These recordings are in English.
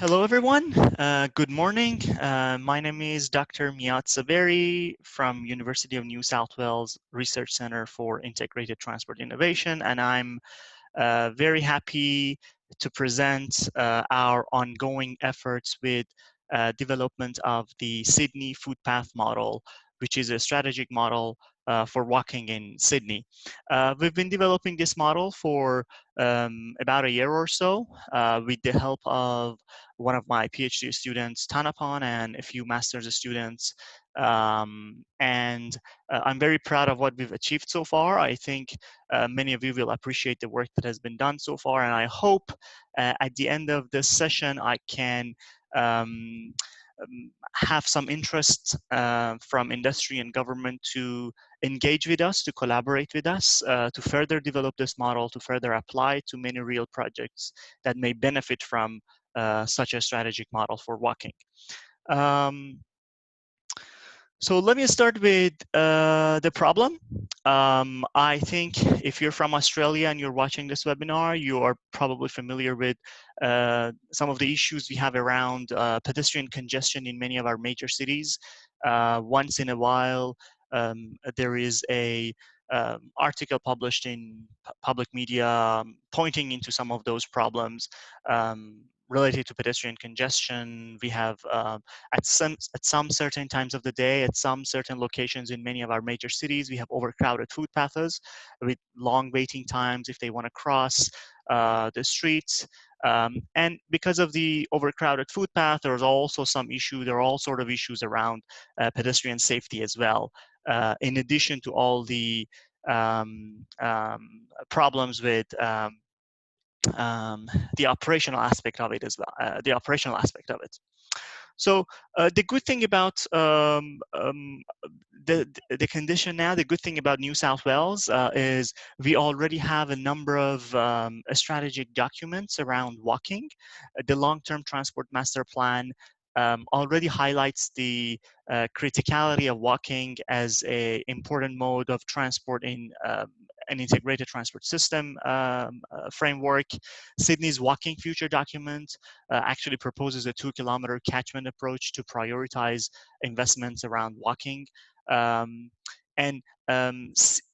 Hello, everyone. Good morning. My name is Dr. Meead Saberi from University of New South Wales Research Centre for Integrated Transport Innovation, and I'm very happy to present our ongoing efforts with development of the Sydney Footpath Model, which is a strategic model for walking in Sydney. We've been developing this model for about a year or so with the help of one of my PhD students, Tanapan, and a few master's students. I'm very proud of what we've achieved so far. I think many of you will appreciate the work that has been done so far, and I hope at the end of this session I can have some interest from industry and government to engage with us, to collaborate with us, to further develop this model, to further apply it to many real projects that may benefit from such a strategic model for walking. So let me start with the problem. I think if you're from Australia and you're watching this webinar, you are probably familiar with some of the issues we have around pedestrian congestion in many of our major cities. Once in a while, there is a article published in public media pointing into some of those problems related to pedestrian congestion. We have at some certain times of the day, at some certain locations in many of our major cities, we have overcrowded footpaths with long waiting times if they want to cross the streets. And because of the overcrowded footpath, there's also some issue. There are all sort of issues around pedestrian safety as well. In addition to all the problems with the operational aspect of it as well, the operational aspect of it. So the good thing about the condition now, the good thing about New South Wales is we already have a number of strategic documents around walking. The long-term transport master plan already highlights the criticality of walking as an important mode of transport in an integrated transport system framework. Sydney's Walking Future document actually proposes a 2-kilometer catchment approach to prioritize investments around walking.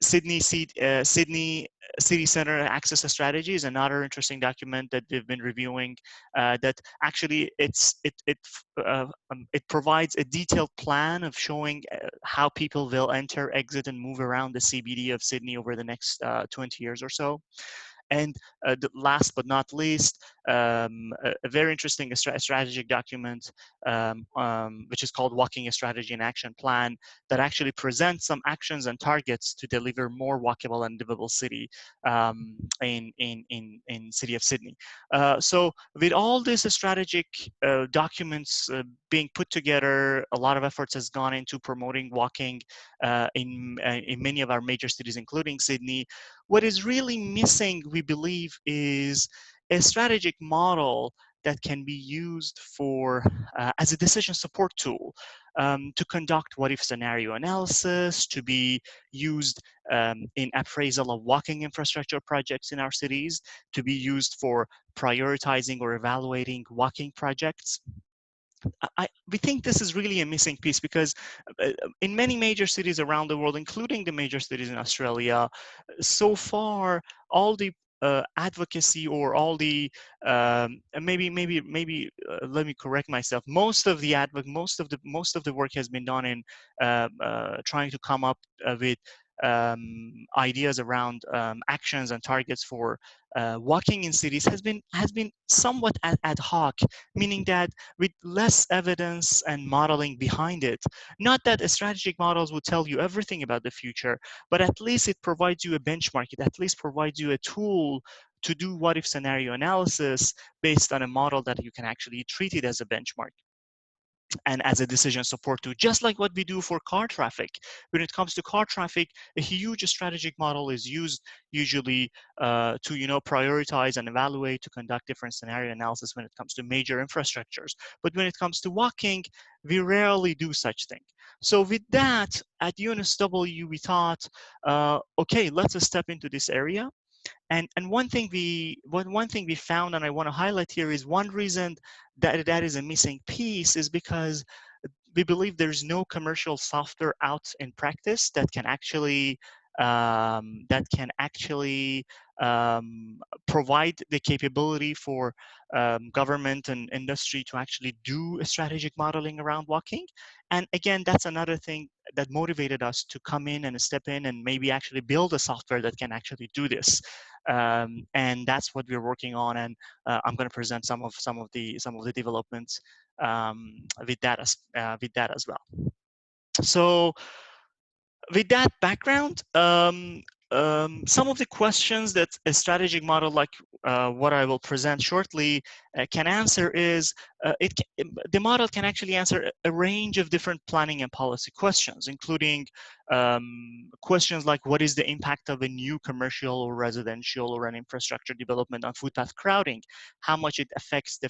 Sydney City Centre Access Strategy is another interesting document that we've been reviewing. That actually it provides a detailed plan of showing how people will enter, exit, and move around the CBD of Sydney over the next 20 years or so. And last but not least, a very interesting strategic document, which is called Walking a Strategy and Action Plan, that actually presents some actions and targets to deliver more walkable and livable city in city of Sydney. So with all these strategic documents being put together, a lot of efforts has gone into promoting walking in many of our major cities, including Sydney. What is really missing, we believe, is a strategic model that can be used for as a decision support tool to conduct what-if scenario analysis, to be used in appraisal of walking infrastructure projects in our cities, to be used for prioritizing or evaluating walking projects. We think this is really a missing piece because in many major cities around the world, including the major cities in Australia, so far all the advocacy or all the maybe let me correct myself. Most of the work has been done in trying to come up with ideas around actions and targets for walking in cities has been somewhat ad hoc, meaning that with less evidence and modeling behind it. Not that a strategic models will tell you everything about the future, but at least it provides you a benchmark. It at least provides you a tool to do what-if scenario analysis based on a model that you can actually treat it as a benchmark and as a decision support tool, just like what we do for car traffic. When it comes to car traffic, a huge strategic model is used usually to prioritize and evaluate, to conduct different scenario analysis when it comes to major infrastructures. But when it comes to walking, we rarely do such thing. So with that, at UNSW, we thought, okay, let's step into this area. And one thing we found, and I want to highlight here, is one reason that is a missing piece is because we believe there's no commercial software out in practice that can actually provide the capability for government and industry to actually do a strategic modeling around walking. And again, that's another thing that motivated us to come in and step in and maybe actually build a software that can actually do this. And that's what we're working on. And I'm going to present some of the developments with that as well. So with that background, some of the questions that a strategic model like what I will present shortly can answer is, the model can actually answer a range of different planning and policy questions, including questions like what is the impact of a new commercial or residential or an infrastructure development on footpath crowding, how much it affects the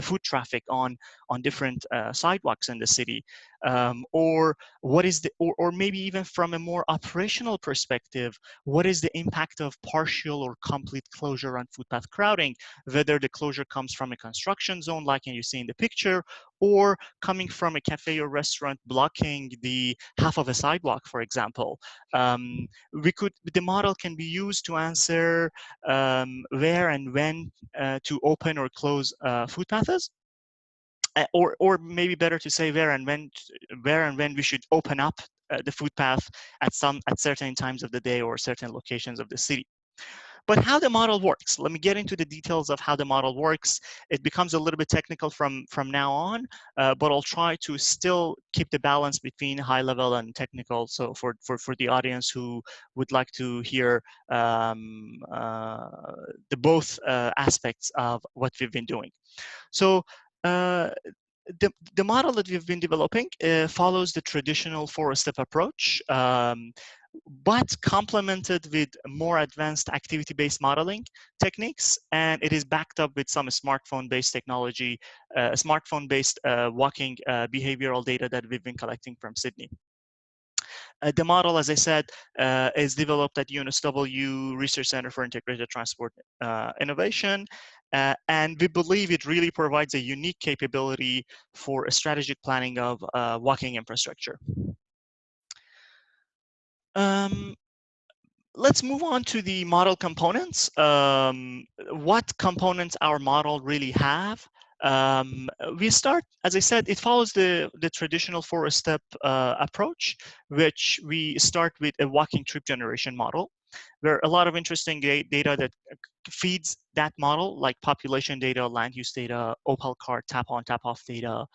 foot traffic on different sidewalks in the city, or what is the, or maybe even from a more operational perspective, what is the impact of partial or complete closure on footpath crowding, whether the closure comes from a construction zone like you see in the picture, or coming from a cafe or restaurant blocking the half of a sidewalk, for example. The model can be used to answer where and when to open or close footpaths. Or maybe better to say where and when we should open up the footpath at certain times of the day or certain locations of the city. But how the model works, let me get into the details of how the model works. It becomes a little bit technical from now on, but I'll try to still keep the balance between high level and technical. So for the audience who would like to hear the both aspects of what we've been doing. So the model that we've been developing follows the traditional 4-step approach, but complemented with more advanced activity-based modeling techniques, and it is backed up with some smartphone-based technology, smartphone-based walking behavioral data that we've been collecting from Sydney. The model, as I said, is developed at UNSW Research Centre for Integrated Transport Innovation, and we believe it really provides a unique capability for a strategic planning of walking infrastructure. Let's move on to the model components. What components our model really have? We start, as I said, it follows the traditional 4-step approach, which we start with a walking trip generation model, where a lot of interesting data that feeds that model, like population data, land use data, Opal card tap on, tap off data,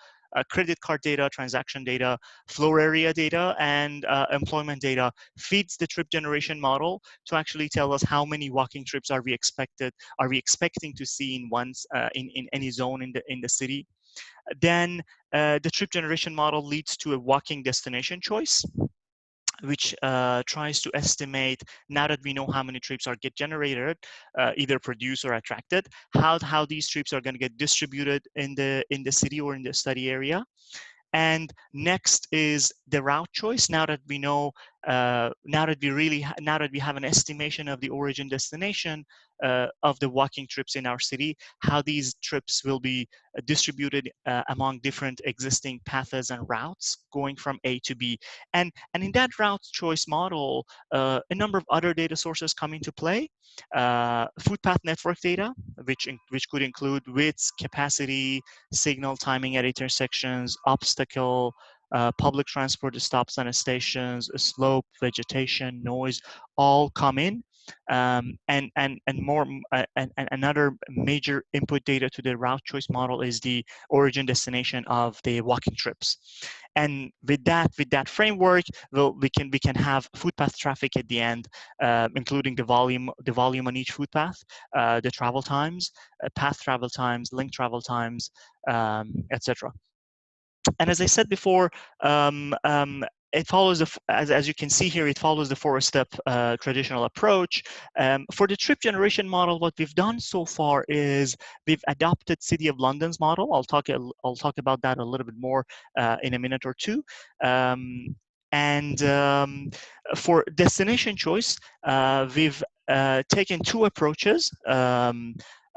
credit card data, transaction data, floor area data, and employment data, feeds the trip generation model to actually tell us how many walking trips are we expecting to see in any zone in the city. Then the trip generation model leads to a walking destination choice, which tries to estimate, now that we know how many trips are get generated, either produced or attracted, how these trips are going to get distributed in the city or in the study area. And next is the route choice. Now that we know, now that we have an estimation of the origin destination of the walking trips in our city, how these trips will be distributed among different existing paths and routes going from A to B. And in that route choice model, a number of other data sources come into play. Footpath network data, which could include widths, capacity, signal timing at intersections, obstacle, public transport stops and stations, slope, vegetation, noise, all come in. And another major input data to the route choice model is the origin destination of the walking trips. And with that framework, we can have footpath traffic at the end, including the volume on each footpath, the travel times, path travel times, link travel times, etc. And as I said before, it follows as you can see here, it follows the 4-step traditional approach. For the trip generation model, what we've done so far is we've adopted City of London's model. I'll talk about that a little bit more in a minute or two. For destination choice, we've taken two approaches.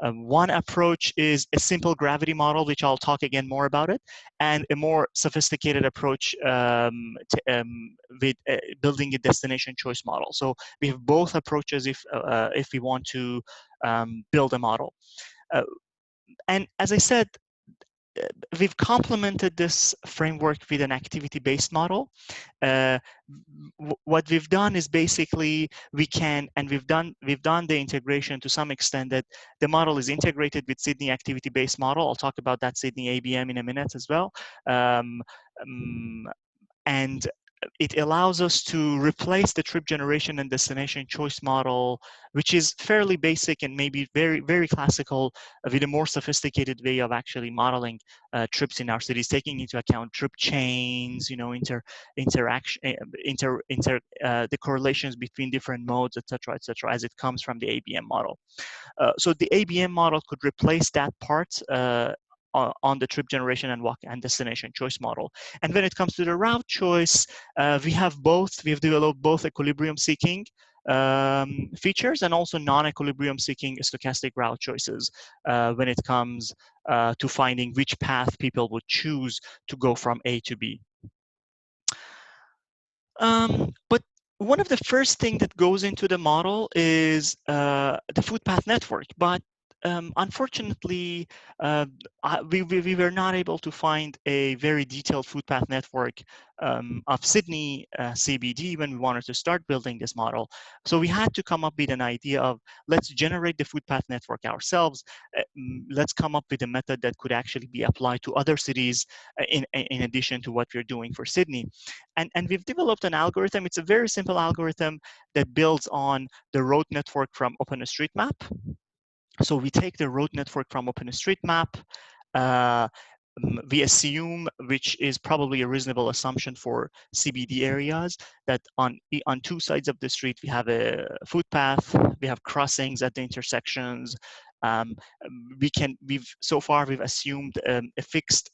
One approach is a simple gravity model, which I'll talk again more about it, and a more sophisticated approach with building a destination choice model. So we have both approaches if we want to build a model. And as I said, we've complemented this framework with an activity-based model. What we've done is basically we've done the integration to some extent that the model is integrated with Sydney activity-based model. I'll talk about that Sydney ABM in a minute as well. And it allows us to replace the trip generation and destination choice model, which is fairly basic and maybe very, very classical, with a more sophisticated way of actually modeling trips in our cities, taking into account trip chains, you know, the correlations between different modes, et cetera, as it comes from the ABM model. So the ABM model could replace that part on the trip generation and destination choice model. And when it comes to the route choice, we have developed both equilibrium seeking features and also non-equilibrium seeking stochastic route choices when it comes to finding which path people would choose to go from A to B. But one of the first things that goes into the model is the footpath network. But unfortunately, we were not able to find a very detailed footpath network of Sydney CBD when we wanted to start building this model. So we had to come up with an idea of, let's generate the footpath network ourselves. Let's come up with a method that could actually be applied to other cities in addition to what we're doing for Sydney. And we've developed an algorithm. It's a very simple algorithm that builds on the road network from OpenStreetMap. So we take the road network from OpenStreetMap. We assume, which is probably a reasonable assumption for CBD areas, that on two sides of the street we have a footpath, we have crossings at the intersections. So far we've assumed a fixed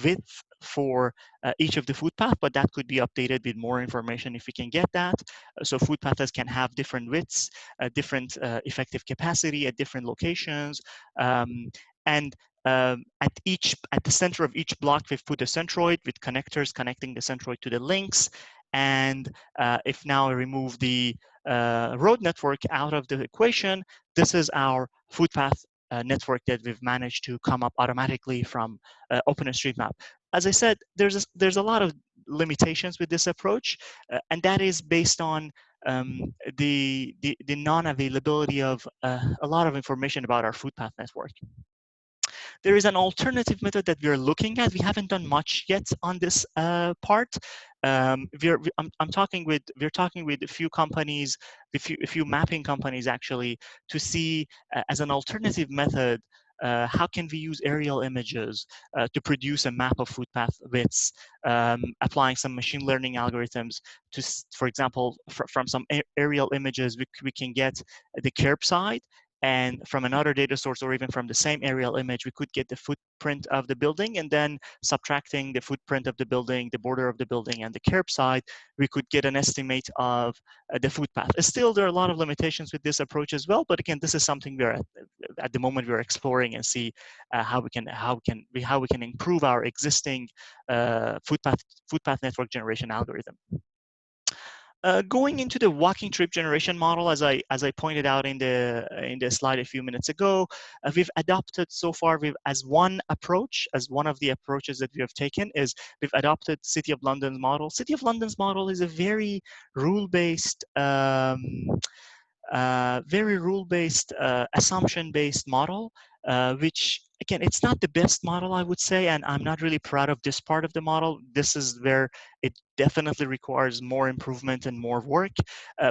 width for each of the footpath, but that could be updated with more information if we can get that. So footpaths can have different widths, different effective capacity at different locations, and at the center of each block, we've put a centroid with connectors connecting the centroid to the links. And if now I remove the road network out of the equation, this is our footpath network that we've managed to come up automatically from OpenStreetMap. As I said, there's a lot of limitations with this approach, and that is based on the non-availability of a lot of information about our footpath network. There is an alternative method that we're looking at. We haven't done much yet on this part. We're talking with a few companies, a few mapping companies actually, to see as an alternative method, how can we use aerial images to produce a map of footpath widths, applying some machine learning algorithms to, for example, from some aerial images, we can get the curbside, and from another data source or even from the same aerial image, we could get the footprint of the building, and then subtracting the footprint of the building, the border of the building, and the curbside, we could get an estimate of the footpath. Still, there are a lot of limitations with this approach as well, but again, this is something we're at the moment we're exploring and see how we can improve our existing footpath network generation algorithm. Going into the walking trip generation model, as I pointed out in the slide a few minutes ago, we've adopted so far, as one of the approaches that we have taken is we've adopted City of London's model. City of London's model is a very rule-based, assumption-based model, which again, it's not the best model, I would say, and I'm not really proud of this part of the model. This is where it definitely requires more improvement and more work,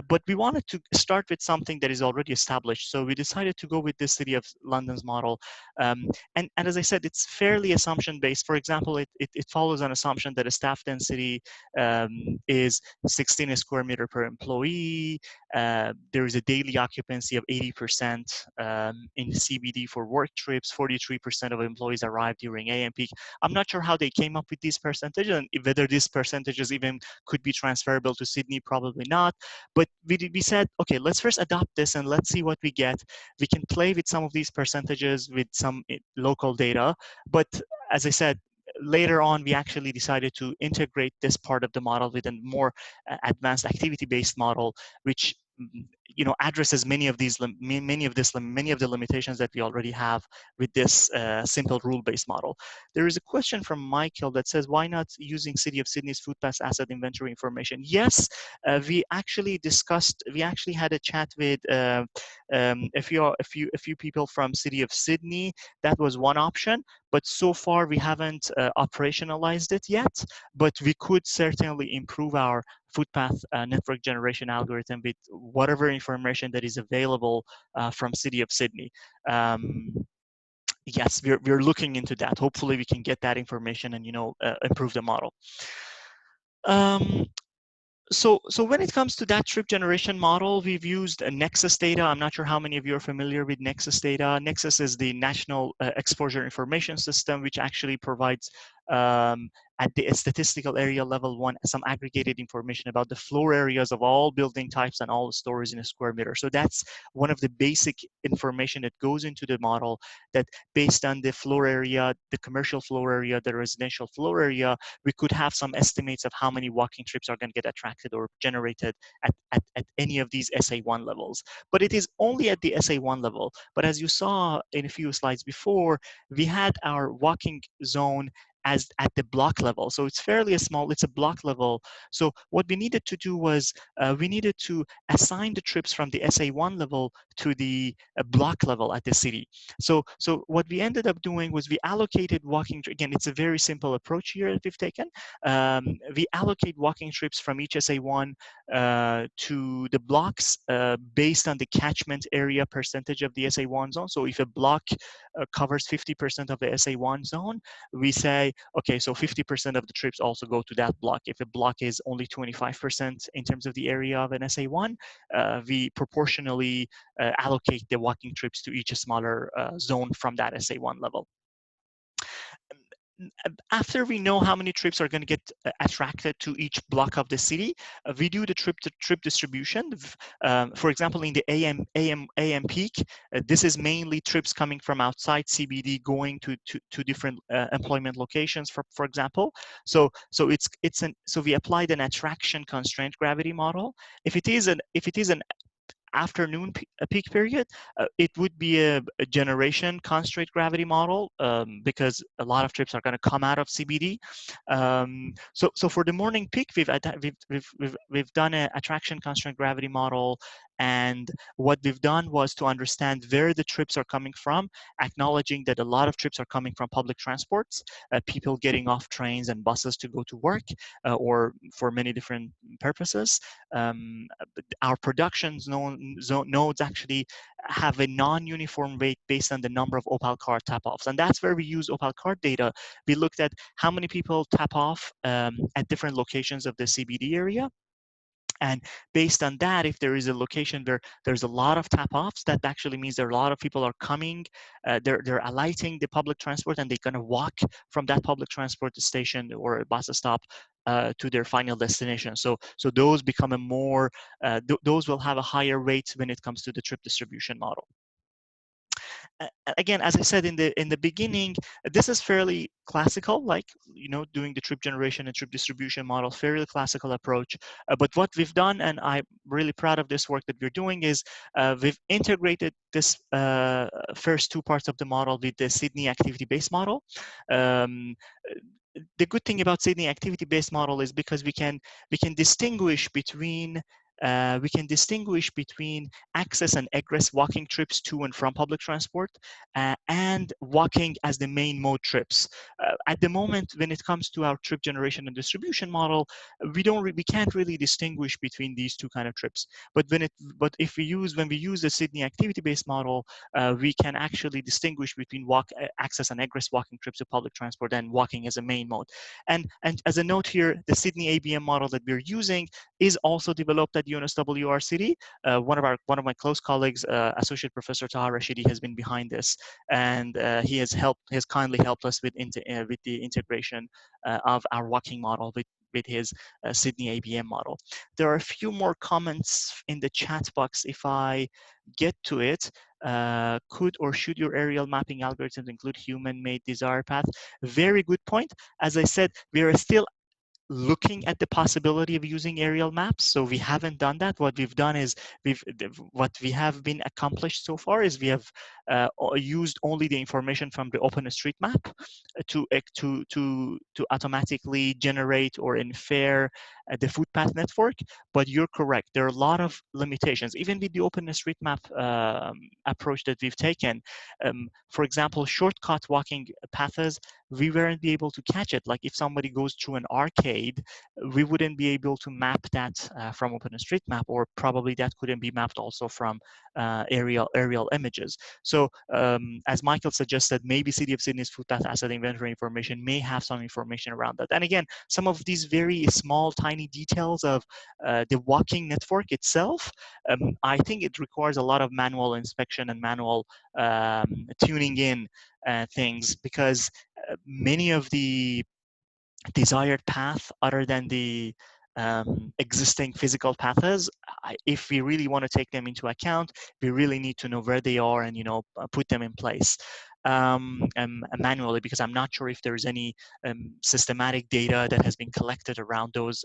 but we wanted to start with something that is already established. So we decided to go with the City of London's model. And as I said, it's fairly assumption-based. For example, it follows an assumption that a staff density is 16 square meter per employee. There is a daily occupancy of 80% in CBD for work trips. 43% of employees arrive during AM peak. I'm not sure how they came up with these percentages and whether these percentages percentages even could be transferable to Sydney, probably not. But we said, okay, let's first adopt this and let's see what we get. We can play with some of these percentages with some local data. But as I said, later on, we actually decided to integrate this part of the model with a more advanced activity-based model, which addresses many of the limitations that we already have with this simple rule-based model. There is a question from Michael that says, why not using City of Sydney's footpath asset inventory information? Yes, we actually had a chat with a few people from City of Sydney. That was one option, but so far we haven't operationalized it yet, but we could certainly improve our footpath network generation algorithm with whatever information that is available from City of Sydney. Yes, we're looking into that. Hopefully we can get that information and improve the model. So when it comes to that trip generation model, we've used Nexus data. I'm not sure how many of you are familiar with Nexus data. Nexus is the National Exposure Information System, which actually provides at the statistical area level one, some aggregated information about the floor areas of all building types and all the stories in a square meter. So that's one of the basic information that goes into the model, that based on the floor area, the commercial floor area, the residential floor area, we could have some estimates of how many walking trips are going to get attracted or generated at any of these SA1 levels. But it is only at the SA1 level. But as you saw in a few slides before, we had our walking zone as at the block level. So it's fairly small, it's a block level. So what we needed to do was we needed to assign the trips from the SA1 level to the block level at the city. So what we ended up doing was we allocated walking, again, it's a very simple approach here that we've taken. We allocate walking trips from each SA1 to the blocks based on the catchment area percentage of the SA1 zone. So if a block covers 50% of the SA1 zone, we say, okay, so 50% of the trips also go to that block. If a block is only 25% in terms of the area of an SA1, we proportionally allocate the walking trips to each smaller zone from that SA1 level. After we know how many trips are going to get attracted to each block of the city, we do the trip distribution. For example, in the AM peak, this is mainly trips coming from outside CBD going to different employment locations, for example. So we applied an attraction constraint gravity model. If it is an afternoon peak period, it would be a generation constraint gravity model because a lot of trips are going to come out of CBD. So for the morning peak, we've done an attraction constraint gravity model, and what we've done was to understand where the trips are coming from, acknowledging that a lot of trips are coming from public transports, people getting off trains and buses to go to work or for many different purposes. Our production nodes actually have a non-uniform weight based on the number of Opal card tap-offs. And that's where we use Opal card data. We looked at how many people tap off at different locations of the CBD area. And based on that, if there is a location where there's a lot of tap-offs, that actually means there are a lot of people are coming, they're alighting the public transport, and they're going to walk from that public transport station or bus stop to their final destination. So those become a more, those will have a higher weight when it comes to the trip distribution model. Again, as I said in the beginning, this is fairly classical, like doing the trip generation and trip distribution model, fairly classical approach. But what we've done, and I'm really proud of this work that we're doing, is we've integrated this first two parts of the model with the Sydney activity-based model. The good thing about Sydney activity-based model is because we can distinguish between access and egress walking trips to and from public transport and walking as the main mode trips. At the moment, when it comes to our trip generation and distribution model, we can't really distinguish between these two kind of trips. But when we use the Sydney activity-based model, we can actually distinguish between access and egress walking trips to public transport and walking as a main mode. And as a note here, the Sydney ABM model that we're using is also developed at UNSW rCITI. One of my close colleagues, Associate Professor Taha Rashidi, has been behind this, and he has kindly helped us with the integration of our walking model with with his Sydney ABM model. There are a few more comments in the chat box. If I get to it, could or should your aerial mapping algorithms include human-made desired path? Very good point. As I said, we are still looking at the possibility of using aerial maps. So we haven't done that. What we've done is what we have been accomplished so far is we have used only the information from the OpenStreetMap to automatically generate or infer the footpath network. But you're correct. There are a lot of limitations, even with the OpenStreetMap approach that we've taken. For example, shortcut walking paths, we weren't be able to catch it. Like if somebody goes through an arcade, we wouldn't be able to map that from OpenStreetMap, or probably that couldn't be mapped also from aerial images. So as Michael suggested, maybe City of Sydney's footpath asset inventory information may have some information around that. And again, some of these very small, tiny details of the walking network itself, I think it requires a lot of manual inspection and manual tuning in things, because many of the desired path other than the existing physical paths, if we really want to take them into account, we really need to know where they are and put them in place manually, because I'm not sure if there's any systematic data that has been collected around those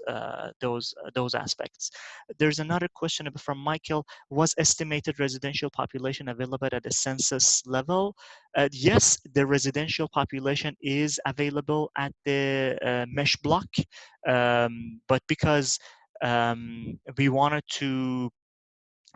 aspects. There's another question from Michael: was estimated residential population available at the census level? Yes, the residential population is available at the mesh block, but because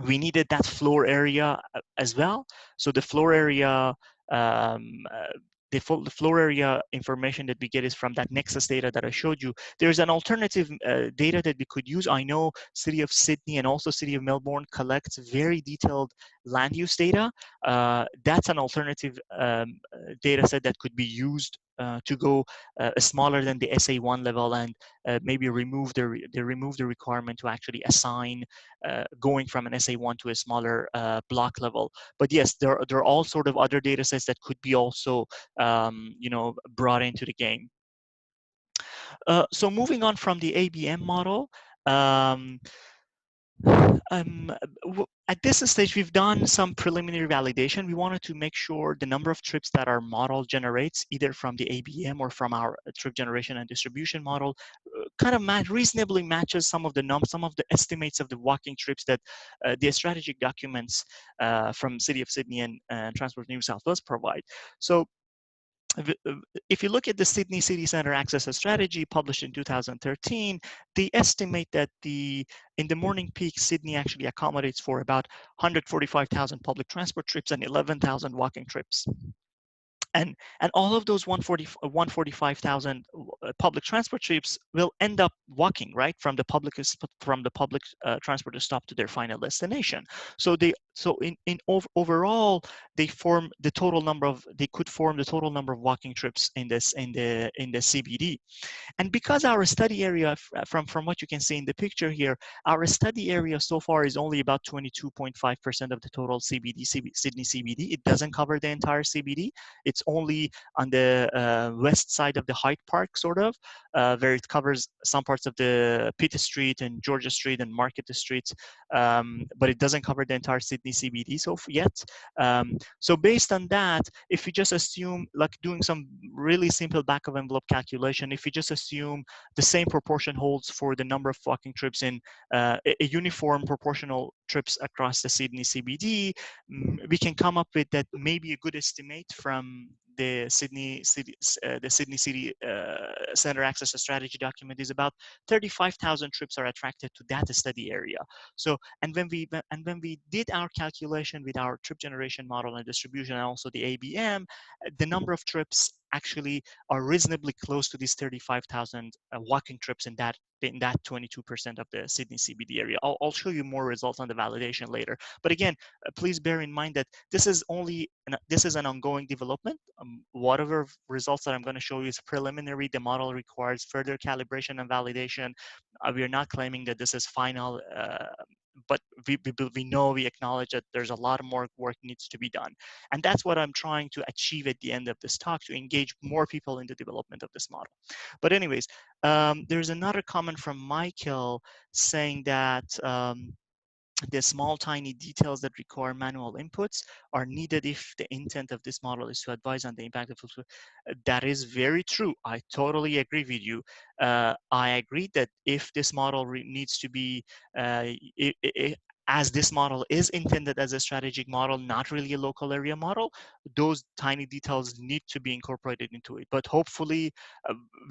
we needed that floor area as well. So the floor area, the floor area information that we get is from that Nexus data that I showed you. There's an alternative data that we could use. I know City of Sydney and also City of Melbourne collects very detailed land use data. That's an alternative data set that could be used to go smaller than the SA1 level, and maybe remove the requirement to actually assign going from an SA1 to a smaller block level. But yes, there are all sort of other data sets that could be also brought into the game. So moving on from the ABM model, at this stage, we've done some preliminary validation. We wanted to make sure the number of trips that our model generates, either from the ABM or from our trip generation and distribution model, kind of reasonably matches some of the estimates of the walking trips that the strategic documents from City of Sydney and Transport New South Wales provide. So if you look at the Sydney City Centre Access Strategy published in 2013, they estimate that in the morning peak, Sydney actually accommodates for about 145,000 public transport trips and 11,000 walking trips. And all of those 145,000 public transport trips will end up walking, right, from the public transport stop to their final destination. So overall, they could form the total number of walking trips in the CBD. And because our study area, from what you can see in the picture here, our study area so far is only about 22.5% of the total Sydney CBD. It doesn't cover the entire CBD. It's only on the west side of the Hyde Park, sort of, where it covers some parts of the Pitt Street and Georgia Street and Market Street, but it doesn't cover the entire Sydney CBD yet. So based on that, if you just assume, like doing some really simple back of envelope calculation, if you just assume the same proportion holds for the number of walking trips in a uniform proportional trips across the Sydney CBD, we can come up with that maybe a good estimate from the Sydney City Centre Access Strategy document is about 35,000 trips are attracted to that study area. So, and when we did our calculation with our trip generation model and distribution, and also the ABM, the number of trips actually are reasonably close to these 35,000 walking trips in that 22% of the Sydney CBD area. I'll show you more results on the validation later. But again, please bear in mind that this is an ongoing development. Whatever results that I'm going to show you is preliminary. The model requires further calibration and validation. We are not claiming that this is final but we know, we acknowledge that there's a lot more work needs to be done. And that's what I'm trying to achieve at the end of this talk, to engage more people in the development of this model. But anyways, there's another comment from Michael saying that the small, tiny details that require manual inputs are needed if the intent of this model is to advise on the impact of. That is very true. I totally agree with you. I agree that if this model needs to be, as this model is intended as a strategic model, not really a local area model, those tiny details need to be incorporated into it. But hopefully,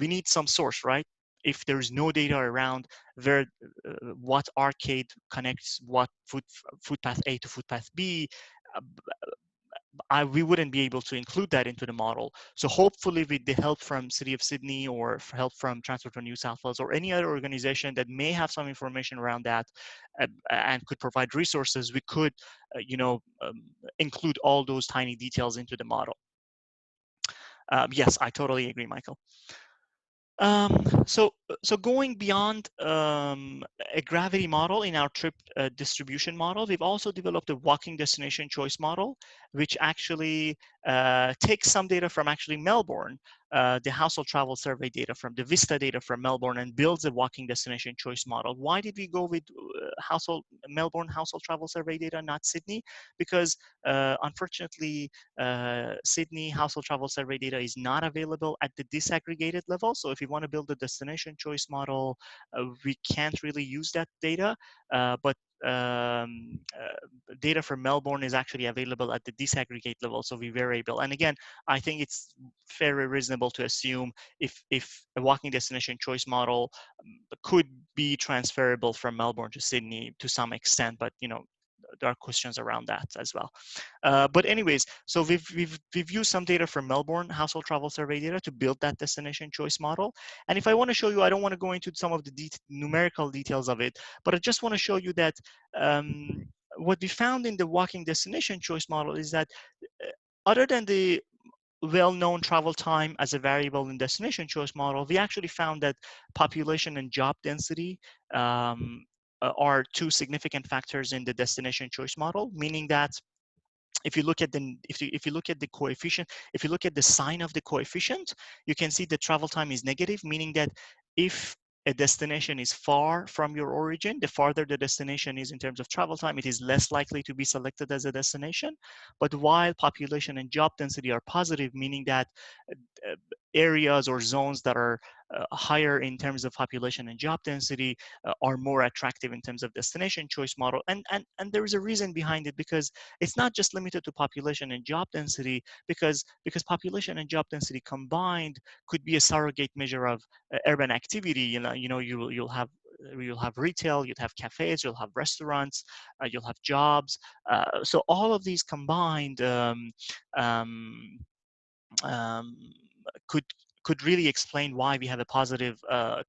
we need some source, right? If there's no data around where what arcade connects what footpath A to footpath B, we wouldn't be able to include that into the model. So hopefully, with the help from City of Sydney or help from Transport for New South Wales or any other organization that may have some information around that and could provide resources, we could, include all those tiny details into the model. Yes, I totally agree, Michael. So going beyond a gravity model in our trip distribution model, we've also developed a walking destination choice model, which actually takes some data from actually Melbourne, the household travel survey data from the Vista data from Melbourne, and builds a walking destination choice model. Why did we go with Melbourne household travel survey data, not Sydney? Because unfortunately, Sydney household travel survey data is not available at the disaggregated level. So if you want to build a destination choice model, we can't really use that data, but data from Melbourne is actually available at the disaggregate level, so we were able. And again, I think it's very reasonable to assume if a walking destination choice model could be transferable from Melbourne to Sydney to some extent, but there are questions around that as well. But anyways, so we've used some data from Melbourne household travel survey data to build that destination choice model. And if I want to show you, I don't want to go into some of the numerical details of it, but I just want to show you that what we found in the walking destination choice model is that other than the well-known travel time as a variable in destination choice model, we actually found that population and job density are two significant factors in the destination choice model, meaning that if you look at the coefficient, if you look at the sign of the coefficient, you can see the travel time is negative, meaning that if a destination is far from your origin, the farther the destination is in terms of travel time, it is less likely to be selected as a destination. But while population and job density are positive, meaning that areas or zones that are higher in terms of population and job density are more attractive in terms of destination choice model. And there is a reason behind it, because it's not just limited to population and job density, because population and job density combined could be a surrogate measure of urban activity. You'll have retail, you'll have cafes, you'll have restaurants, you'll have jobs. So all of these combined could really explain why we have a positive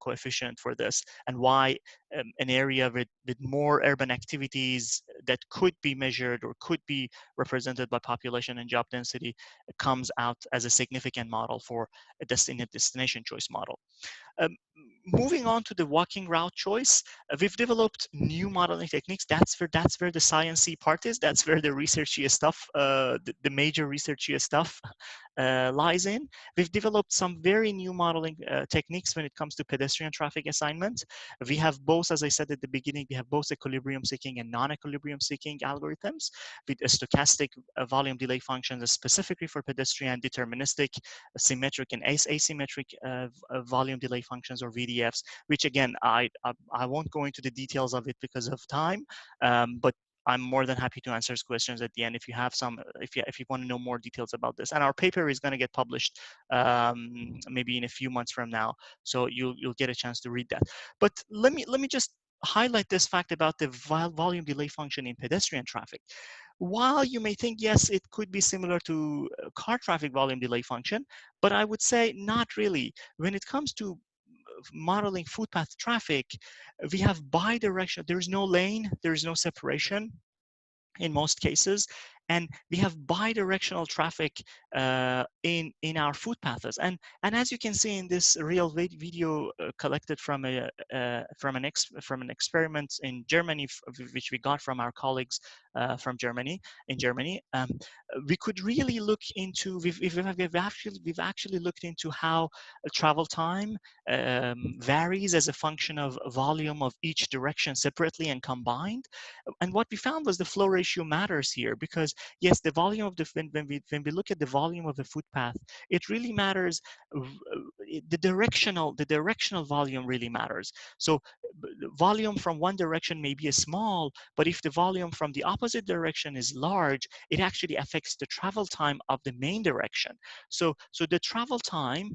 coefficient for this, and why an area with more urban activities that could be measured or could be represented by population and job density comes out as a significant model for a destination choice model. Moving on to the walking route choice, we've developed new modeling techniques. That's where the sciencey part is. That's where the researchy stuff, the major researchy stuff lies in. We've developed some very new modeling techniques when it comes to pedestrian traffic assignment. We have both, as I said at the beginning, we have both equilibrium seeking and non-equilibrium seeking algorithms with a stochastic volume delay functions specifically for pedestrian, deterministic, symmetric, and asymmetric volume delay functions, or VDFs, which again, I won't go into the details of it because of time, but I'm more than happy to answer questions at the end if you have some, if you want to know more details about this. And our paper is going to get published maybe in a few months from now, so you'll get a chance to read that. But let me just highlight this fact about the volume delay function in pedestrian traffic. While you may think, yes, it could be similar to car traffic volume delay function, but I would say not really. When it comes to modeling footpath traffic, we have bidirectional, there is no lane, there is no separation in most cases, and we have bidirectional traffic in our footpaths. And as you can see in this real video collected from an experiment in Germany, which we got from our colleagues from Germany, we could really look into, we've actually looked into how travel time varies as a function of volume of each direction separately and combined. And what we found was the flow ratio matters here, because yes, the volume of the, when we look at the volume of the footpath, it really matters. The directional volume really matters. So volume from one direction may be small, but if the volume from the opposite direction is large, it actually affects the travel time of the main direction. So the travel time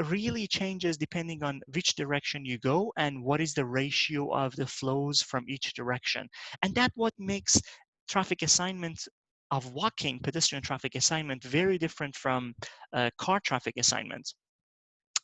really changes depending on which direction you go and what is the ratio of the flows from each direction. And that's what makes traffic assignment of walking, pedestrian traffic assignment, very different from car traffic assignments.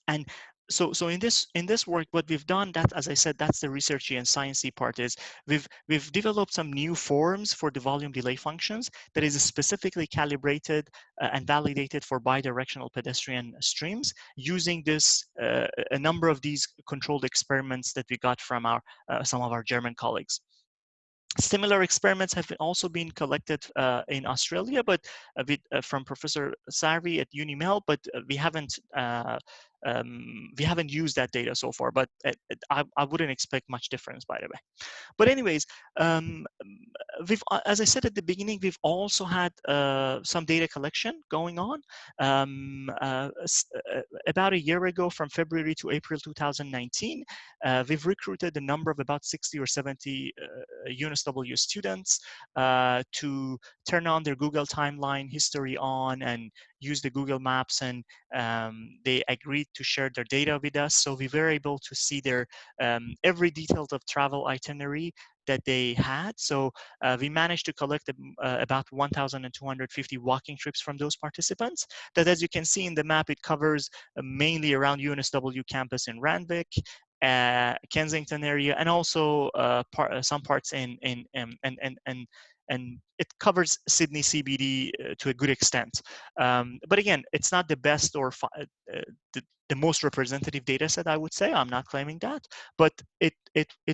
And so in this work, what we've done, that, as I said, that's the researchy and sciencey part, is we've developed some new forms for the volume delay functions that is specifically calibrated and validated for bidirectional pedestrian streams, using this a number of these controlled experiments that we got from our some of our German colleagues. Similar experiments have also been collected in Australia, but from Professor Saberi at UNIMEL, but we haven't used that data so far. But I wouldn't expect much difference, by the way. But anyways, as I said at the beginning, we've also had some data collection going on. About a year ago, from February to April 2019, we've recruited a number of about 60 or 70 UNSW students to turn on their Google timeline history on and use the Google Maps, and they agreed to share their data with us. So we were able to see their every detail of travel itinerary that they had. So we managed to collect about 1,250 walking trips from those participants. That, as you can see in the map, it covers mainly around UNSW campus in Randwick, Kensington area, and also some parts and it covers Sydney CBD to a good extent. But again, it's not the best or the most representative data set, I would say. I'm not claiming that, but it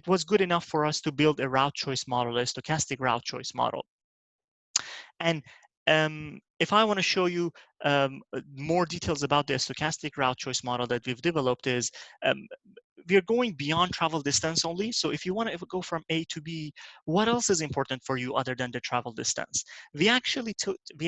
was good enough for us to build a route choice model, a stochastic route choice model. And if I want to show you more details about the stochastic route choice model that we've developed, is we're going beyond travel distance only. So if you want to go from A to B, what else is important for you other than the travel distance? We have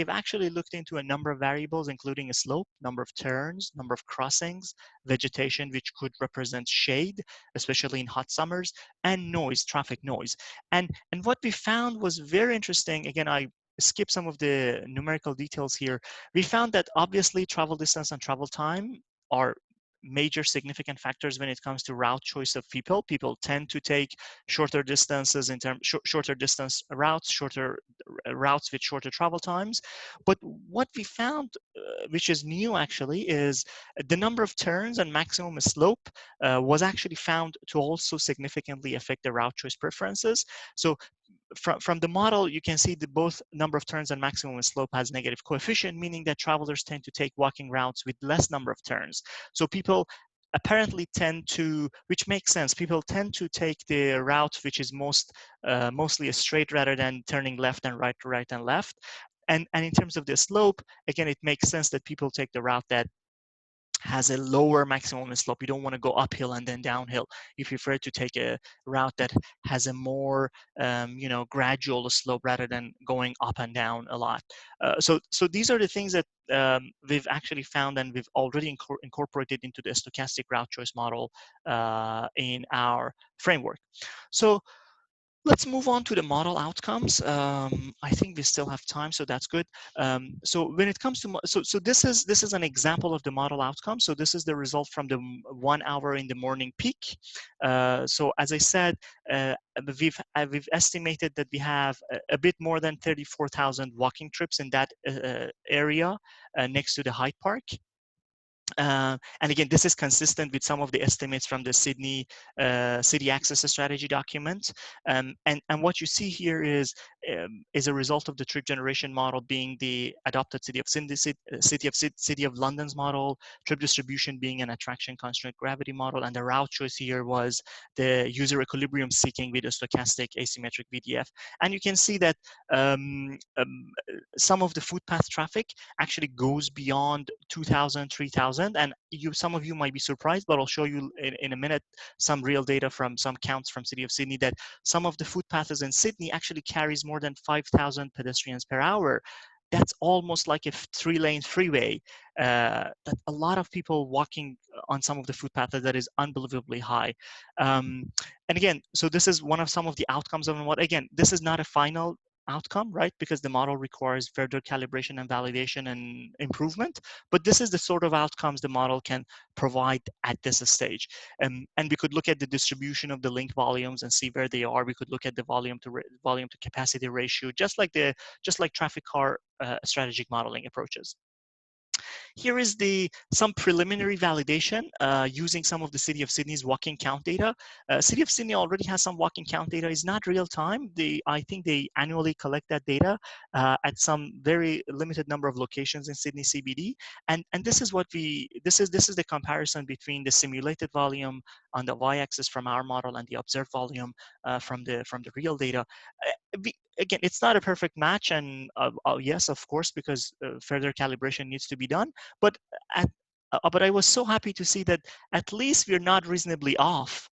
actually looked into a number of variables, including a slope, number of turns, number of crossings, vegetation, which could represent shade, especially in hot summers, and noise, traffic noise. And what we found was very interesting. Again, I skip some of the numerical details here. We found that obviously travel distance and travel time are major significant factors when it comes to route choice of people. People tend to take shorter distances in terms shorter distance routes, shorter routes with shorter travel times. But what we found, which is new actually, is the number of turns and maximum slope was actually found to also significantly affect the route choice preferences. So from the model, you can see that both number of turns and maximum slope has negative coefficient, meaning that travelers tend to take walking routes with less number of turns. So people apparently tend to, which makes sense, people tend to take the route which is mostly a straight rather than turning left and right to right and left. And in terms of the slope, again, it makes sense that people take the route that has a lower maximum slope. You don't want to go uphill and then downhill. You prefer to take a route that has a more gradual slope rather than going up and down a lot. So these are the things that we've actually found, and we've already incorporated into the stochastic route choice model in our framework. So let's move on to the model outcomes. I think we still have time, so that's good. So when it comes to, so this is an example of the model outcome. So this is the result from the 1 hour in the morning peak. So as I said, we've estimated that we have a bit more than 34,000 walking trips in that area next to the Hyde Park. And again, this is consistent with some of the estimates from the Sydney City Access Strategy document. And what you see here is a result of the trip generation model being the adopted City of Sydney, City of London's model, trip distribution being an attraction constraint gravity model, and the route choice here was the user equilibrium seeking with a stochastic asymmetric VDF. And you can see that some of the footpath traffic actually goes beyond 2,000, 3,000. And some of you might be surprised, but I'll show you in a minute some real data from some counts from City of Sydney that some of the footpaths in Sydney actually carries more than 5,000 pedestrians per hour. That's almost like a 3-lane freeway. That a lot of people walking on some of the footpaths that is unbelievably high. And again, so this is one of some of the outcomes of what, again, this is not a final outcome, right? Because the model requires further calibration and validation and improvement. But this is the sort of outcomes the model can provide at this stage. And we could look at the distribution of the link volumes and see where they are. We could look at the volume to capacity ratio, just like traffic car strategic modeling approaches. Here is some preliminary validation using some of the City of Sydney's walking count data. City of Sydney already has some walking count data. It's not real time. I think they annually collect that data at some very limited number of locations in Sydney CBD. And this is what this is the comparison between the simulated volume on the y-axis from our model and the observed volume from the real data. Again, it's not a perfect match, and yes, of course, because further calibration needs to be done. But but I was so happy to see that at least we're not reasonably off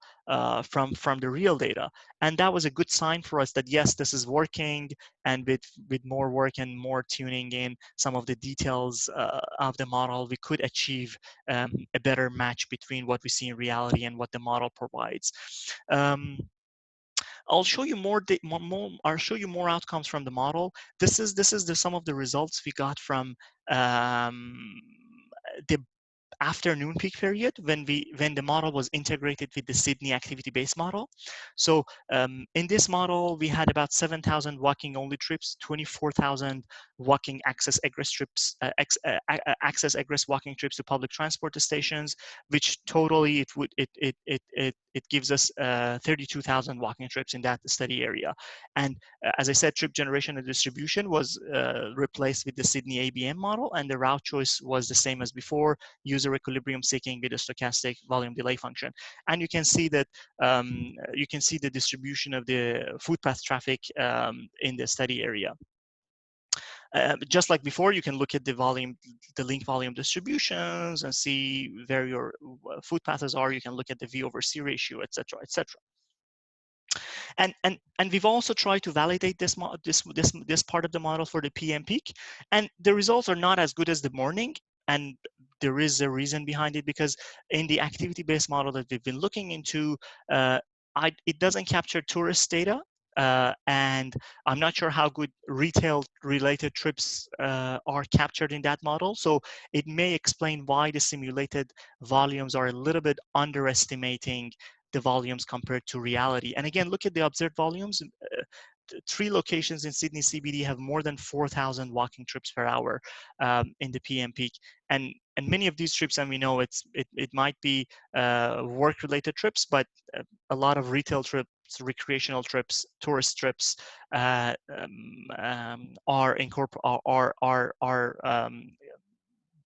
from the real data, and that was a good sign for us that yes, this is working. And with more work and more tuning in some of the details of the model, we could achieve a better match between what we see in reality and what the model provides. I'll show you I'll show you more outcomes from the model. This is some of the results we got from the afternoon peak period when the model was integrated with the Sydney activity-based model. So in this model, we had about 7,000 walking only trips, 24,000 walking access egress trips, access egress walking trips to public transport stations, which totally it gives us 32,000 walking trips in that study area. And as I said, trip generation and distribution was replaced with the Sydney ABM model, and the route choice was the same as before, user equilibrium seeking with a stochastic volume delay function. And you can see that you can see the distribution of the footpath traffic in the study area. Just like before, you can look at the link volume distributions and see where your footpaths are. You can look at the V over C ratio, etc., etc. And we've also tried to validate this part of the model for the PM peak, and the results are not as good as the morning. And there is a reason behind it, because in the activity-based model that we've been looking into, it doesn't capture tourist data. And I'm not sure how good retail-related trips are captured in that model. So it may explain why the simulated volumes are a little bit underestimating the volumes compared to reality. And again, look at the observed volumes. 3 locations in Sydney CBD have more than 4,000 walking trips per hour in the PM peak. And many of these trips, and we know it might be work-related trips, but a lot of retail trips, recreational trips, tourist trips are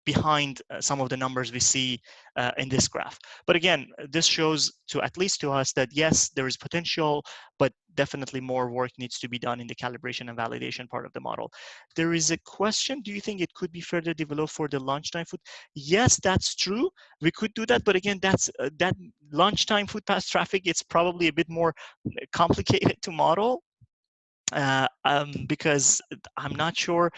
behind some of the numbers we see in this graph. But again, this shows at least to us that yes, there is potential, but definitely more work needs to be done in the calibration and validation part of the model. There is a question, do you think it could be further developed for the lunchtime food? Yes, that's true. We could do that, but again, that lunchtime footpath traffic, it's probably a bit more complicated to model. Because I'm not sure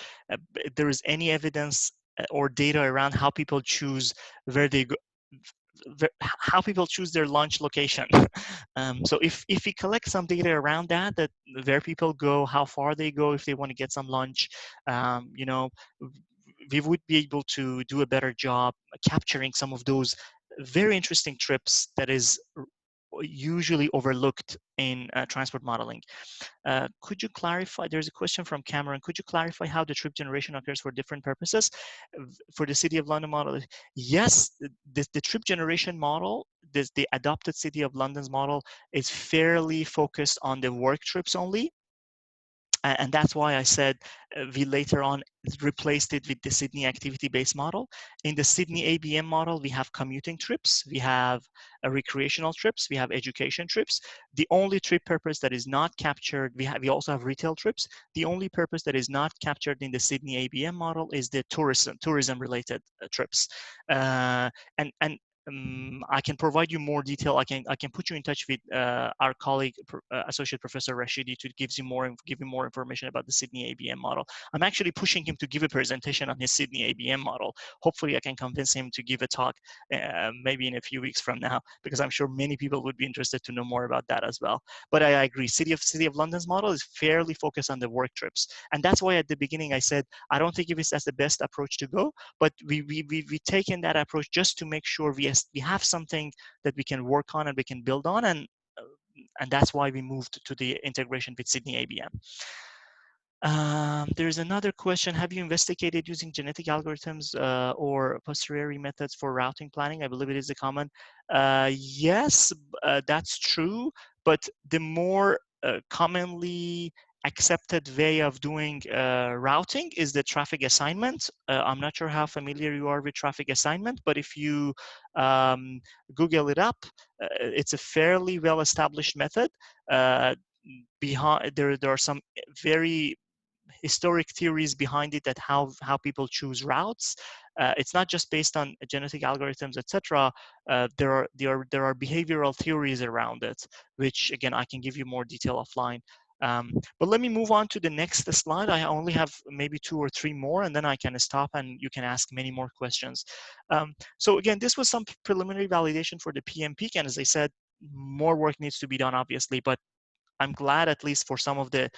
there is any evidence or data around how people choose where they go, how people choose their lunch location. So if we collect some data around that where people go, how far they go if they want to get some lunch, you know, we would be able to do a better job capturing some of those very interesting trips that is usually overlooked in transport modeling. Could you clarify, there's a question from Cameron, could you clarify how the trip generation occurs for different purposes? For the City of London model, yes, the trip generation model, the adopted City of London's model is fairly focused on the work trips only. And that's why I said we later on replaced it with the Sydney activity-based model. In the Sydney ABM model, we have commuting trips, we have recreational trips, we have education trips. The only trip purpose that is not captured, we also have retail trips. The only purpose that is not captured in the Sydney ABM model is the tourism-related trips. I can provide you more detail. I can put you in touch with our colleague, Associate Professor rCITI, to give you more information about the Sydney ABM model. I'm actually pushing him to give a presentation on his Sydney ABM model. Hopefully, I can convince him to give a talk maybe in a few weeks from now, because I'm sure many people would be interested to know more about that as well. But I agree, City of London's model is fairly focused on the work trips, and that's why at the beginning I said I don't think that's the best approach to go. But we've taken that approach just to make sure we have something that we can work on and we can build on, and that's why we moved to the integration with Sydney ABM. There's another question. Have you investigated using genetic algorithms or posteriori methods for routing planning? I believe it is a common. Yes, that's true. But the more commonly accepted way of doing routing is the traffic assignment. I'm not sure how familiar you are with traffic assignment, but if you Google it up, it's a fairly well-established method. Behind there are some very historic theories behind it, that how people choose routes. It's not just based on genetic algorithms, etc. There are behavioral theories around it, which again I can give you more detail offline. But let me move on to the next slide. I only have maybe 2 or 3 more, and then I can stop and you can ask many more questions. So again, this was some preliminary validation for the PM peak, and as I said, more work needs to be done, obviously, but I'm glad at least for some of the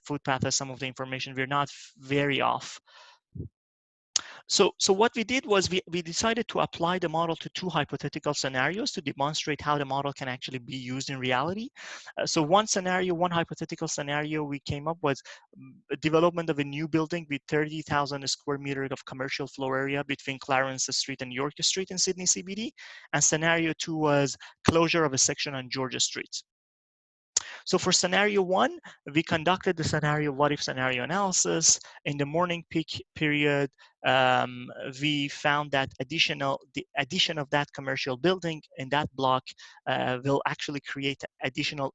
footpaths, some of the information, we're not very off. So what we did was we decided to apply the model to 2 hypothetical scenarios to demonstrate how the model can actually be used in reality. So one hypothetical scenario we came up was development of a new building with 30,000 square meters of commercial floor area between Clarence Street and York Street in Sydney CBD. And scenario 2 was closure of a section on Georgia Street. So for scenario 1, we conducted the scenario what if scenario analysis. In the morning peak period, we found that the addition of that commercial building in that block will actually create additional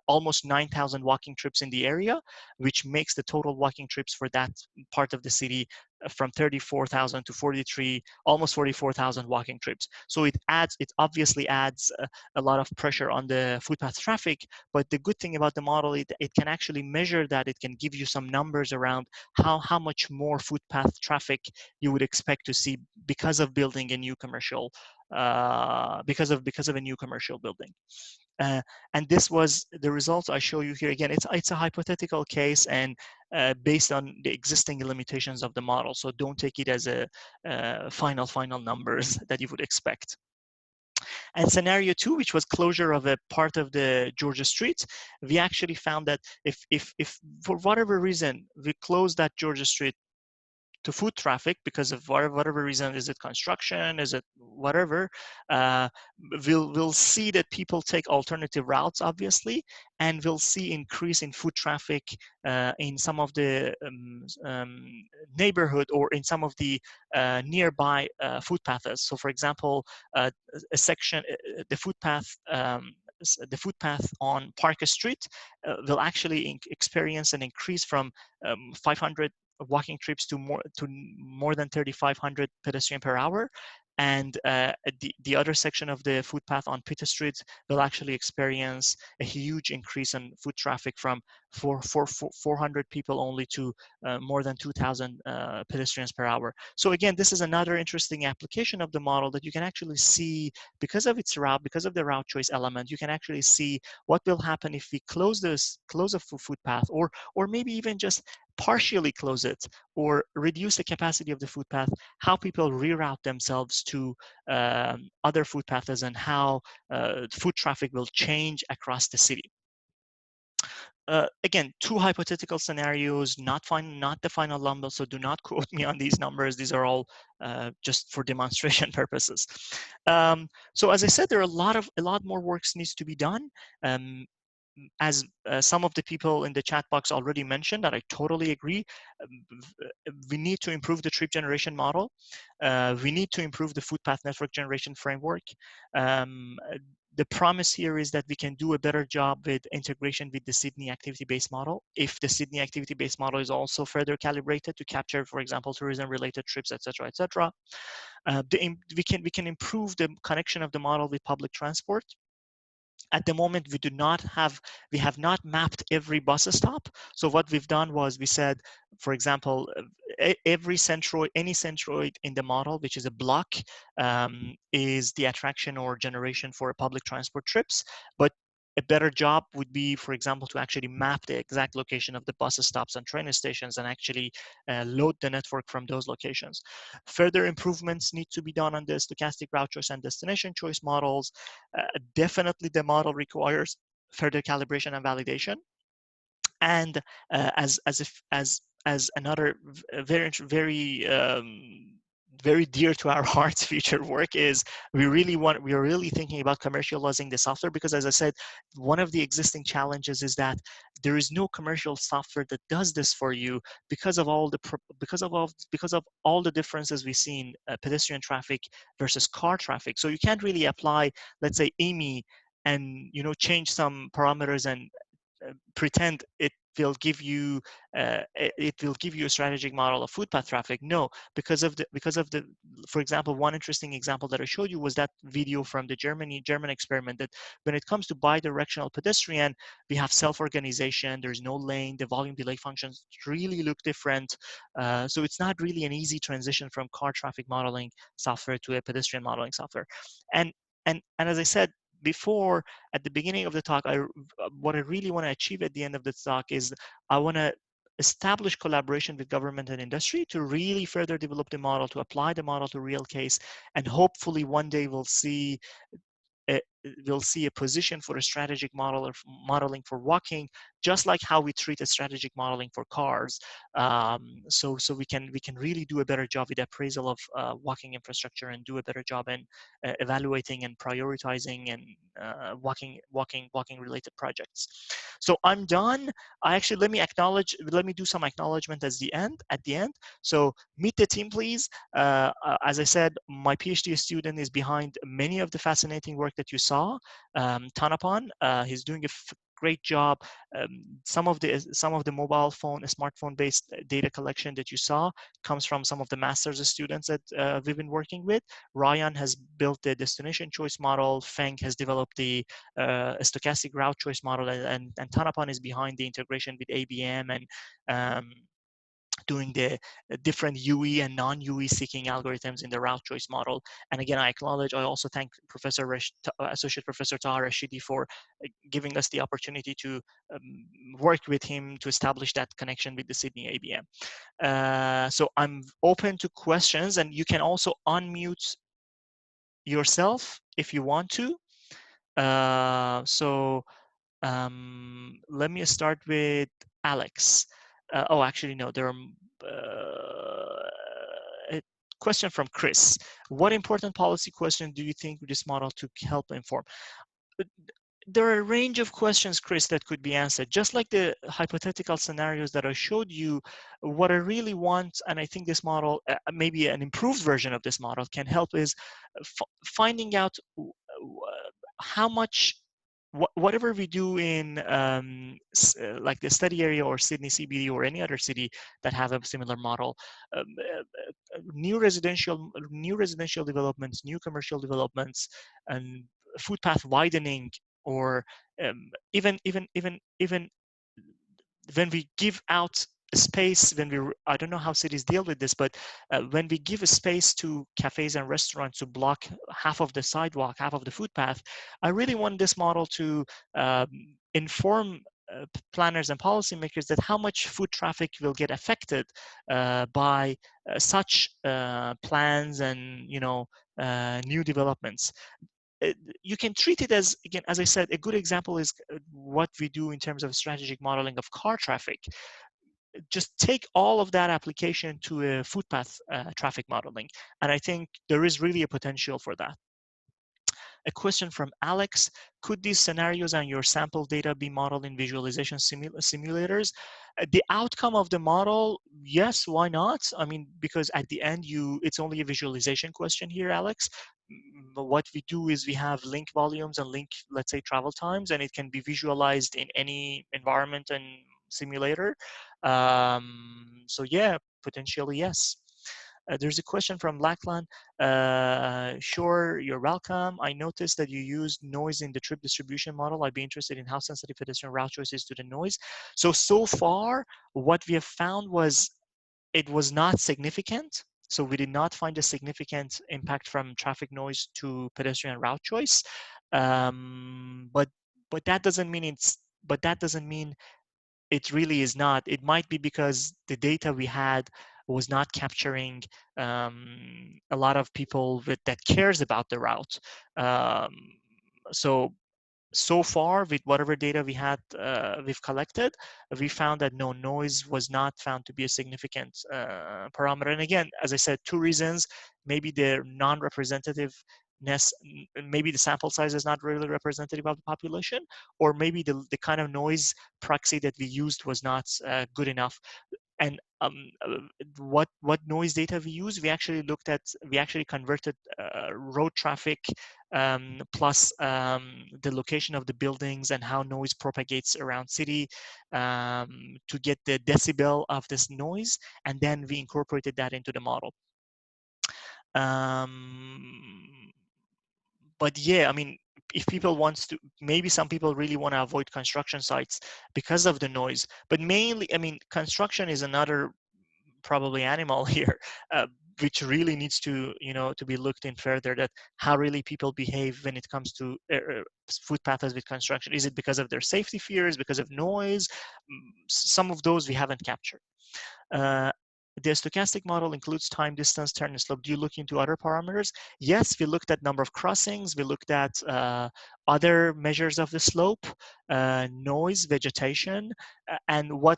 almost 9,000 walking trips in the area, which makes the total walking trips for that part of the city from 34,000 to almost 44,000 walking trips. So it obviously adds a lot of pressure on the footpath traffic, but the good thing about the model, it can actually measure that. It can give you some numbers around how much more footpath traffic you would expect to see because of building a new commercial, because of a new commercial building. And this was the results I show you here. Again, it's a hypothetical case and based on the existing limitations of the model. So don't take it as a final numbers that you would expect. And scenario 2, which was closure of a part of the Georgia Street, we actually found that if for whatever reason we close that Georgia Street to foot traffic because of whatever reason, is it construction, is it whatever, we'll see that people take alternative routes, obviously, and we'll see increase in foot traffic in some of the neighborhood or in some of the nearby footpaths. So for example, a section, the footpath on Parker Street will actually experience an increase from 500 walking trips to more than 3,500 pedestrian per hour, and the other section of the footpath on Pitt Street will actually experience a huge increase in foot traffic from for 400 people only to more than 2,000 pedestrians per hour. So again, this is another interesting application of the model that you can actually see because of its route, because of the route choice element. You can actually see what will happen if we close a footpath, or maybe even just partially close it or reduce the capacity of the footpath, how people reroute themselves to other footpaths, and how foot traffic will change across the city. Again, two hypothetical scenarios, not the final number, so do not quote me on these numbers. These are all just for demonstration purposes. So as I said, there are a lot more works needs to be done. As some of the people in the chat box already mentioned, that I totally agree. We need to improve the trip generation model. We need to improve the footpath network generation framework. The promise here is that we can do a better job with integration with the Sydney activity-based model. If the Sydney activity-based model is also further calibrated to capture, for example, tourism-related trips, etc., etc., we can improve the connection of the model with public transport. At the moment, we have not mapped every bus stop. So what we've done was we said, for example, any centroid in the model, which is a block, is the attraction or generation for public transport trips. But a better job would be, for example, to actually map the exact location of the bus stops and train stations and actually load the network from those locations. Further improvements need to be done on the stochastic route choice and destination choice models. Definitely the model requires further calibration and validation. And as another very dear to our hearts future work is we are really thinking about commercializing the software, because as I said, one of the existing challenges is that there is no commercial software that does this for you because of all the differences we see in pedestrian traffic versus car traffic. So you can't really apply, let's say, AMI and change some parameters and pretend it will give you a strategic model of footpath traffic. No, because of the for example, one interesting example that I showed you was that video from the German experiment, that when it comes to bidirectional pedestrian, we have self-organization, there's no lane, the volume delay functions really look different. So it's not really an easy transition from car traffic modeling software to a pedestrian modeling software. And as I said before, at the beginning of the talk, what I really want to achieve at the end of the talk is I want to establish collaboration with government and industry to really further develop the model, to apply the model to real case, and hopefully one day we'll see a position for a strategic model or modeling for walking, just like how we treat a strategic modeling for cars. So we can really do a better job with appraisal of walking infrastructure, and do a better job in evaluating and prioritizing and walking related projects. So I'm done. Let me do some acknowledgement at the end. So meet the team, please. As I said, my PhD student is behind many of the fascinating work that you saw. Tanapan, he's doing a great job. Some of the mobile phone, smartphone-based data collection that you saw comes from some of the master's students that we've been working with. Ryan has built the destination choice model. Feng has developed the stochastic route choice model, and Tanapan is behind the integration with ABM and doing the different UE and non-UE seeking algorithms in the route choice model. And again, I also thank Associate Professor Taha Rashidi for giving us the opportunity to work with him to establish that connection with the Sydney ABM. So I'm open to questions, and you can also unmute yourself if you want to. Let me start with Alex. Actually, no, there are a question from Chris. What important policy question do you think this model to help inform? There are a range of questions, Chris, that could be answered. Just like the hypothetical scenarios that I showed you, what I really want, and I think this model, maybe an improved version of this model can help, is finding out how much, whatever we do in like the study area or Sydney CBD or any other city that have a similar model, new residential developments, new commercial developments, and footpath widening, or even when we give out space, I don't know how cities deal with this, but when we give a space to cafes and restaurants to block half of the sidewalk, half of the footpath, I really want this model to inform planners and policymakers that how much foot traffic will get affected by such plans and new developments. You can treat it as, again, as I said, a good example is what we do in terms of strategic modeling of car traffic. Just take all of that application to a footpath traffic modeling, and I think there is really a potential for that. A question from Alex: could these scenarios and your sample data be modeled in visualization simulators? The outcome of the model, yes, why not? I mean, because at the end, it's only a visualization question here, Alex. What we do is we have link volumes and link, let's say, travel times, and it can be visualized in any environment and simulator. So yeah, potentially yes. There's a question from Lachlan. Sure, you're welcome. I noticed that you used noise in the trip distribution model. I'd be interested in how sensitive pedestrian route choice is to the noise. So far, what we have found was it was not significant. So we did not find a significant impact from traffic noise to pedestrian route choice. But that doesn't mean it really is not. It might be because the data we had was not capturing a lot of people that cares about the route. So far, with whatever data we've collected, we found that no, noise was not found to be a significant parameter. And again, as I said, two reasons: maybe the non-representativeness, maybe the sample size is not really representative of the population, or maybe the kind of noise proxy that we used was not good enough. And what noise data we use? We actually converted road traffic plus the location of the buildings and how noise propagates around city to get the decibel of this noise, and then we incorporated that into the model. But yeah, I mean, if people wants to, maybe some people really want to avoid construction sites because of the noise, but mainly, I mean, construction is another probably animal here, which really needs to, to be looked in further, that how really people behave when it comes to footpaths with construction. Is it because of their safety fears, because of noise? Some of those we haven't captured. The stochastic model includes time, distance, turn, and slope. Do you look into other parameters? Yes, we looked at number of crossings. We looked at other measures of the slope, noise, vegetation, and what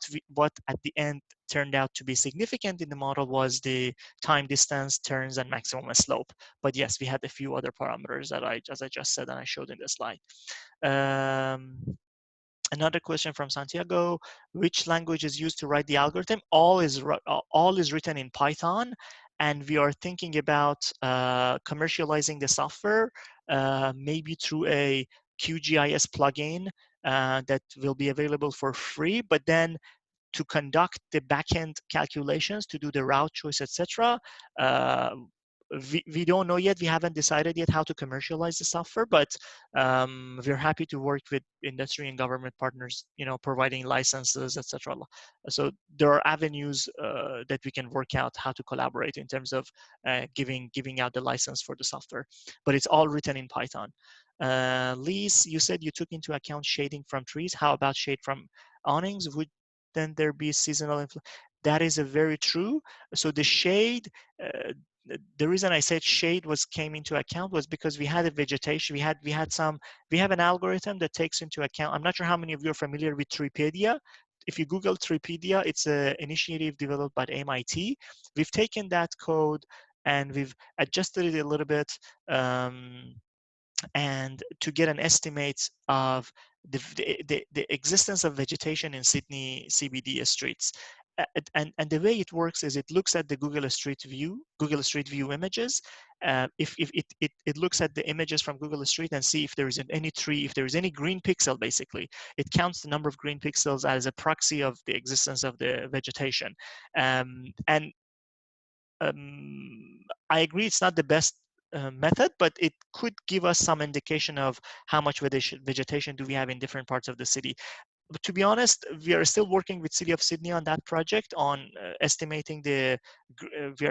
at the end turned out to be significant in the model was the time, distance, turns, and maximum slope. But yes, we had a few other parameters that as I just said and I showed in the slide. Another question from Santiago: which language is used to write the algorithm? All is written in Python, and we are thinking about commercializing the software, maybe through a QGIS plugin that will be available for free, but then to conduct the backend calculations, to do the route choice, etc. We don't know yet. We haven't decided yet how to commercialize the software, but we're happy to work with industry and government partners, providing licenses, etc. So there are avenues that we can work out how to collaborate in terms of giving out the license for the software, but it's all written in Python. Lise, you said you took into account shading from trees. How about shade from awnings? Would then there be seasonal influence? That is a very true. So the shade, the reason I said shade came into account was because we had a vegetation. We have an algorithm that takes into account. I'm not sure how many of you are familiar with Tripedia. If you Google Tripedia, it's an initiative developed by MIT. We've taken that code and we've adjusted it a little bit. And to get an estimate of the existence of vegetation in Sydney CBD streets. And the way it works is it looks at the Google Street View images. If it looks at the images from Google Street and see if there is any tree, if there is any green pixel, basically. It counts the number of green pixels as a proxy of the existence of the vegetation. And I agree it's not the best method, but it could give us some indication of how much vegetation do we have in different parts of the city. to be honest, we are still working with City of Sydney on that project on estimating the.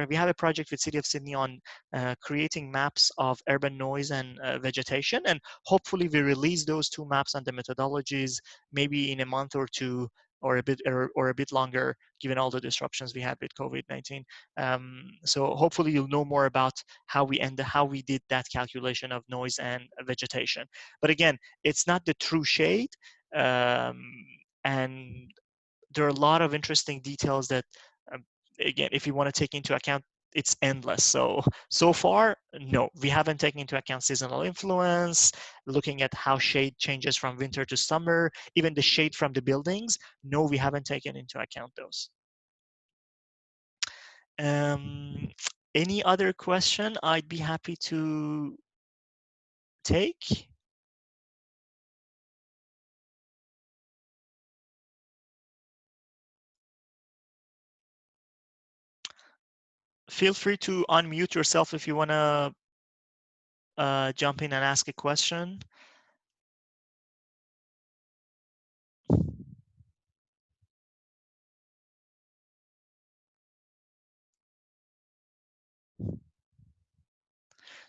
We have a project with City of Sydney on creating maps of urban noise and vegetation, and hopefully we release those two maps and the methodologies maybe in a month or two, or a bit longer, given all the disruptions we had with COVID-19. So hopefully you'll know more about how we did that calculation of noise and vegetation. But again, it's not the true shade, um, and there are a lot of interesting details that, um, again, if you want to take into account, it's endless. So far, no, we haven't taken into account seasonal influence, looking at how shade changes from winter to summer, even the shade from the buildings. No, we haven't taken into account those. Um, any other question I'd be happy to take? Feel free to unmute yourself if you want to jump in and ask a question.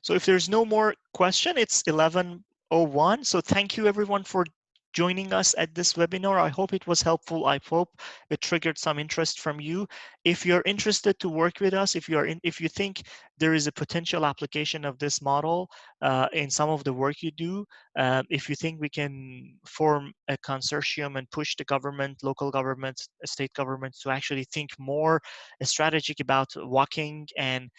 So if there's no more question, it's 11:01. So thank you everyone for joining us at this webinar. I hope it was helpful. I hope it triggered some interest from you. If you're interested to work with us, if you think there is a potential application of this model in some of the work you do, if you think we can form a consortium and push the government, local governments, state governments to actually think more strategic about walking and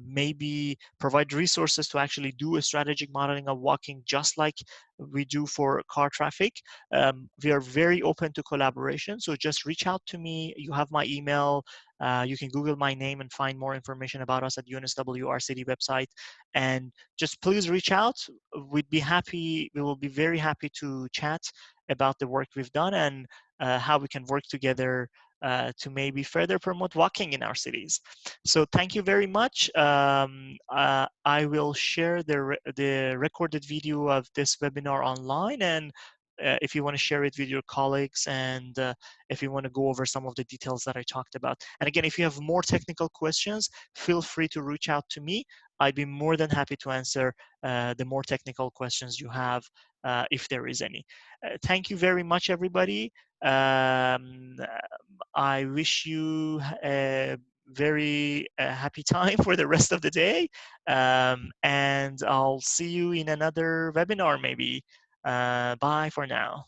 maybe provide resources to actually do a strategic modeling of walking, just like we do for car traffic. We are very open to collaboration, so just reach out to me. You have my email. You can Google my name and find more information about us at UNSW rCITI website. And just please reach out. We will be very happy to chat about the work we've done and how we can work together to maybe further promote walking in our cities. So thank you very much. I will share the recorded video of this webinar online, and if you want to share it with your colleagues, and if you want to go over some of the details that I talked about. And again, if you have more technical questions, feel free to reach out to me. I'd be more than happy to answer the more technical questions you have, if there is any. Thank you very much, everybody. Um, I wish you a very happy time for the rest of the day. And I'll see you in another webinar maybe. Bye for now.